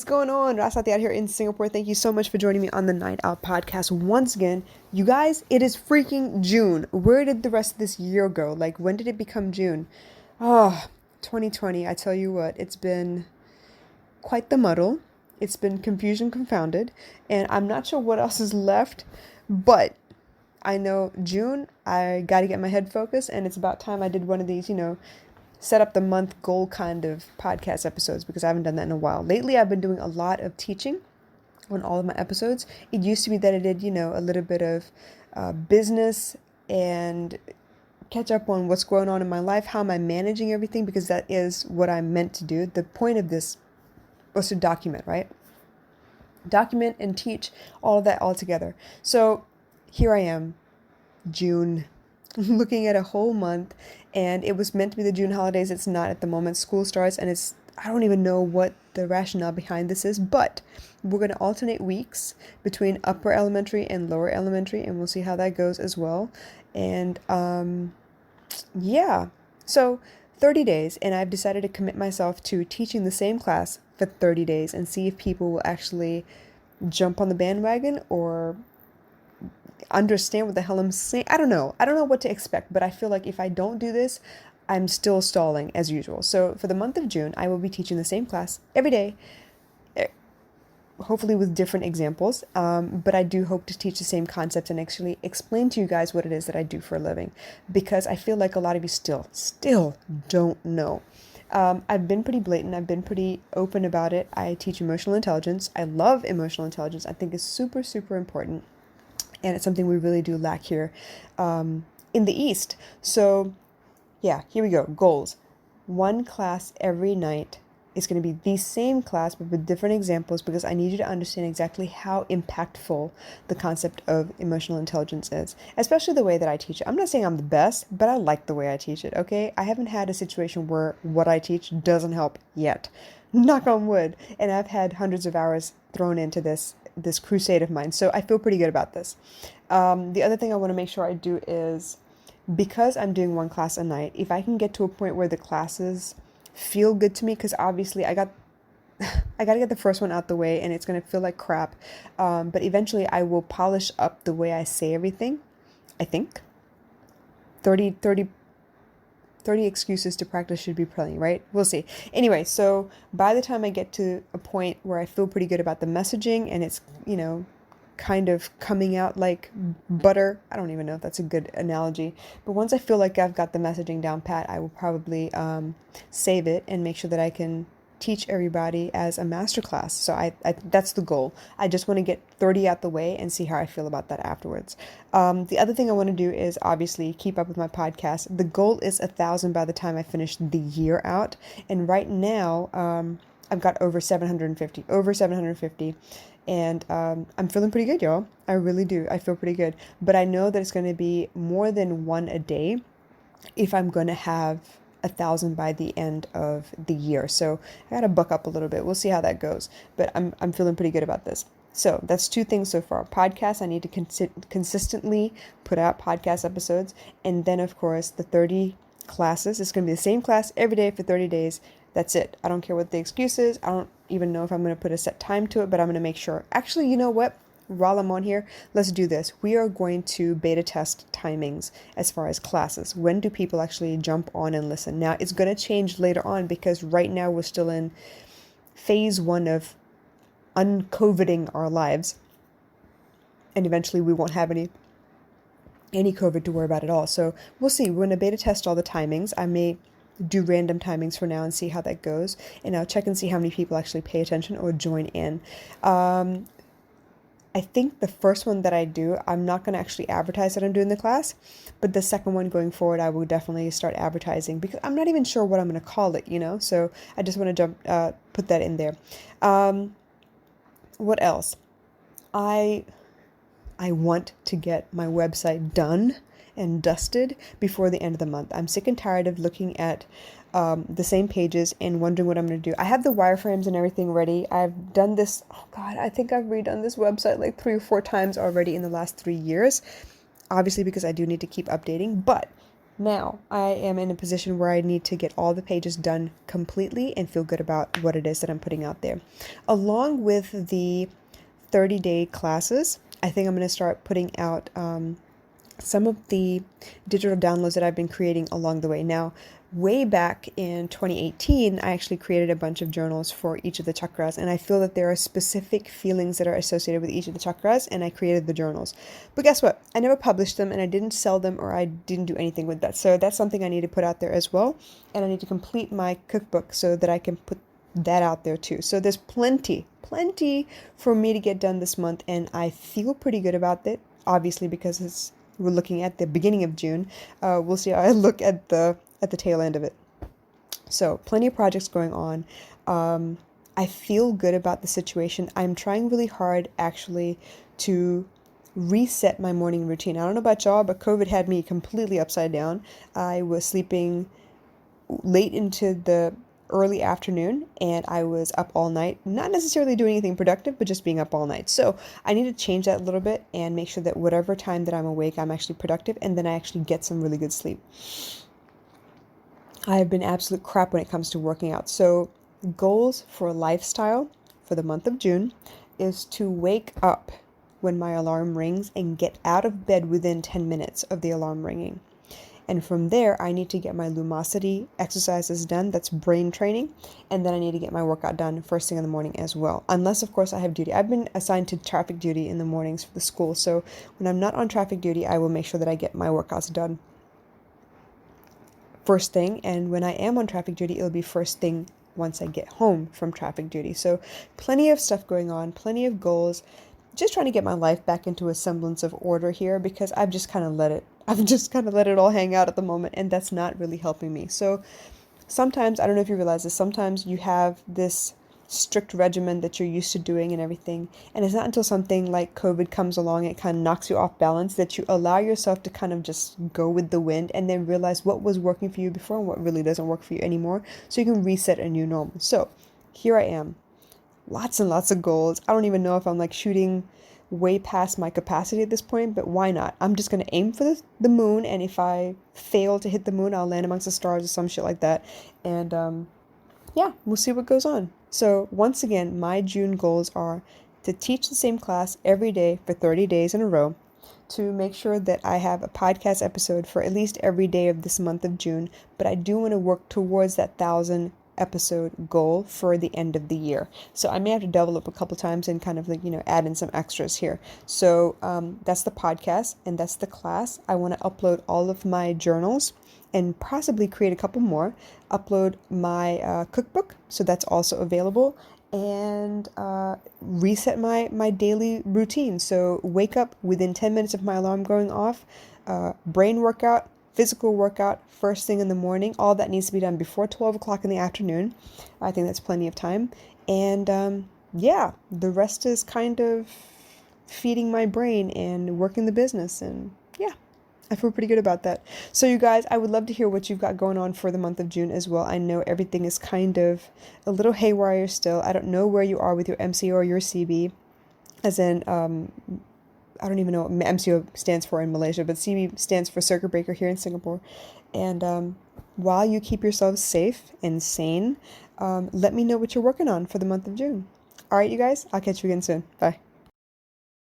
going on? Rasati out here in Singapore. Thank you so much for joining me on the Night Out podcast once again. You guys, it is freaking June. Where did the rest of this year go? Like, when did it become June? Oh, 2020. I tell you what, it's been quite the muddle. It's been confusion confounded, and I'm not sure what else is left, but I know June, I got to get my head focused, and it's about time I did one of these, set up the month goal kind of podcast episodes because I haven't done that in a while. Lately, I've been doing a lot of teaching on all of my episodes. It used to be that I did, a little bit of business and catch up on what's going on in my life. How am I managing everything? Because that is what I'm meant to do. The point of this was to document, right? Document and teach all of that all together. So here I am, June, looking at a whole month, and it was meant to be the June holidays. It's not at the moment. School starts, and I don't even know what the rationale behind this is, but we're going to alternate weeks between upper elementary and lower elementary, and we'll see how that goes as well. And yeah, so 30 days, and I've decided to commit myself to teaching the same class for 30 days and see if people will actually jump on the bandwagon or understand what the hell I'm saying. I don't know what to expect, but I feel like if I don't do this, I'm still stalling as usual. So for the month of June, I will be teaching the same class every day, hopefully with different examples. But I do hope to teach the same concept and actually explain to you guys what it is that I do for a living, because I feel like a lot of you still don't know. I've been pretty blatant. I've been pretty open about it. I teach emotional intelligence. I love emotional intelligence. I think it's super, super important. And it's something we really do lack here in the East. So yeah, here we go. Goals. One class every night is going to be the same class, but with different examples, because I need you to understand exactly how impactful the concept of emotional intelligence is, especially the way that I teach it. I'm not saying I'm the best, but I like the way I teach it, okay? I haven't had a situation where what I teach doesn't help yet. Knock on wood. And I've had hundreds of hours thrown into this crusade of mine. So I feel pretty good about this. The other thing I want to make sure I do is, because I'm doing one class a night, if I can get to a point where the classes feel good to me, because obviously I got to get the first one out the way and it's going to feel like crap. But eventually I will polish up the way I say everything. I think 30 excuses to practice should be plenty, right? We'll see. Anyway, so by the time I get to a point where I feel pretty good about the messaging and it's, kind of coming out like butter, I don't even know if that's a good analogy, but once I feel like I've got the messaging down pat, I will probably save it and make sure that I can teach everybody as a masterclass. So I that's the goal. I just want to get 30 out the way and see how I feel about that afterwards. The other thing I want to do is obviously keep up with my podcast. The goal is 1,000 by the time I finish the year out. And right now, I've got over 750. And I'm feeling pretty good, y'all. I really do. I feel pretty good. But I know that it's going to be more than one a day if I'm going to have 1,000 by the end of the year. So I got to buck up a little bit. We'll see how that goes. But I'm feeling pretty good about this. So that's two things so far. Podcasts, I need to consistently put out podcast episodes. And then, of course, the 30 classes. It's going to be the same class every day for 30 days. That's it. I don't care what the excuse is. I don't even know if I'm going to put a set time to it, but I'm going to make sure. Actually, you know what? While I'm on here, let's do this. We are going to beta test timings as far as classes. When do people actually jump on and listen? Now, it's going to change later on because right now we're still in phase 1 of uncoviding our lives. And eventually we won't have any COVID to worry about at all. So we'll see. We're going to beta test all the timings. I may do random timings for now and see how that goes. And I'll check and see how many people actually pay attention or join in. I think the first one that I do, I'm not going to actually advertise that I'm doing the class, but the second one going forward, I will definitely start advertising because I'm not even sure what I'm going to call it, so I just want to put that in there. What else? I want to get my website done and dusted before the end of the month. I'm sick and tired of looking at the same pages and wondering what I'm going to do. I have the wireframes and everything ready. I've done this, I think I've redone this website like 3 or 4 times already in the last 3 years, obviously because I do need to keep updating, but Now, I am in a position where I need to get all the pages done completely and feel good about what it is that I'm putting out there. Along with the 30-day classes, I think I'm going to start putting out some of the digital downloads that I've been creating along the way. Now, way back in 2018, I actually created a bunch of journals for each of the chakras, and I feel that there are specific feelings that are associated with each of the chakras, and I created the journals. But guess what? I never published them, and I didn't sell them, or I didn't do anything with that. So that's something I need to put out there as well, and I need to complete my cookbook so that I can put that out there too. So there's plenty for me to get done this month, and I feel pretty good about it, obviously, because we're looking at the beginning of June. We'll see how I look at the tail end of it. So plenty of projects going on. I feel good about the situation. I'm trying really hard actually to reset my morning routine. I don't know about y'all, but COVID had me completely upside down. I was sleeping late into the early afternoon, and I was up all night, not necessarily doing anything productive, but just being up all night. So I need to change that a little bit and make sure that whatever time that I'm awake, I'm actually productive, and then I actually get some really good sleep. I have been absolute crap when it comes to working out. So goals for lifestyle for the month of June is to wake up when my alarm rings and get out of bed within 10 minutes of the alarm ringing. And from there, I need to get my Lumosity exercises done. That's brain training. And then I need to get my workout done first thing in the morning as well. Unless, of course, I have duty. I've been assigned to traffic duty in the mornings for the school. So when I'm not on traffic duty, I will make sure that I get my workouts done first thing. And when I am on traffic duty, it'll be first thing once I get home from traffic duty. So plenty of stuff going on, plenty of goals. Just trying to get my life back into a semblance of order here, because I've just kind of let it all hang out at the moment, and that's not really helping me. So sometimes, I don't know if you realize this, sometimes you have this strict regimen that you're used to doing and everything, and it's not until something like COVID comes along, it kind of knocks you off balance, that you allow yourself to kind of just go with the wind and then realize what was working for you before and what really doesn't work for you anymore, so you can reset a new normal. So here I am, lots and lots of goals. I don't even know if I'm like shooting way past my capacity at this point, but why not? I'm just going to aim for the moon, and if I fail to hit the moon, I'll land amongst the stars or some shit like that. And yeah, we'll see what goes on. So once again, my June goals are to teach the same class every day for 30 days in a row, to make sure that I have a podcast episode for at least every day of this month of June, but I do want to work towards that 1,000 episode goal for the end of the year. So I may have to double up a couple times and kind of like, add in some extras here. So that's the podcast and that's the class. I want to upload all of my journals and possibly create a couple more, upload my cookbook, so that's also available, and reset my daily routine. So wake up within 10 minutes of my alarm going off, brain workout, physical workout first thing in the morning. All that needs to be done before 12 o'clock in the afternoon. I think that's plenty of time. And yeah, the rest is kind of feeding my brain and working the business. And yeah, I feel pretty good about that. So you guys, I would love to hear what you've got going on for the month of June as well. I know everything is kind of a little haywire still. I don't know where you are with your MCO or your CB, as in I don't even know what MCO stands for in Malaysia, but CB stands for Circuit Breaker here in Singapore. And while you keep yourselves safe and sane, let me know what you're working on for the month of June. All right, you guys, I'll catch you again soon. Bye.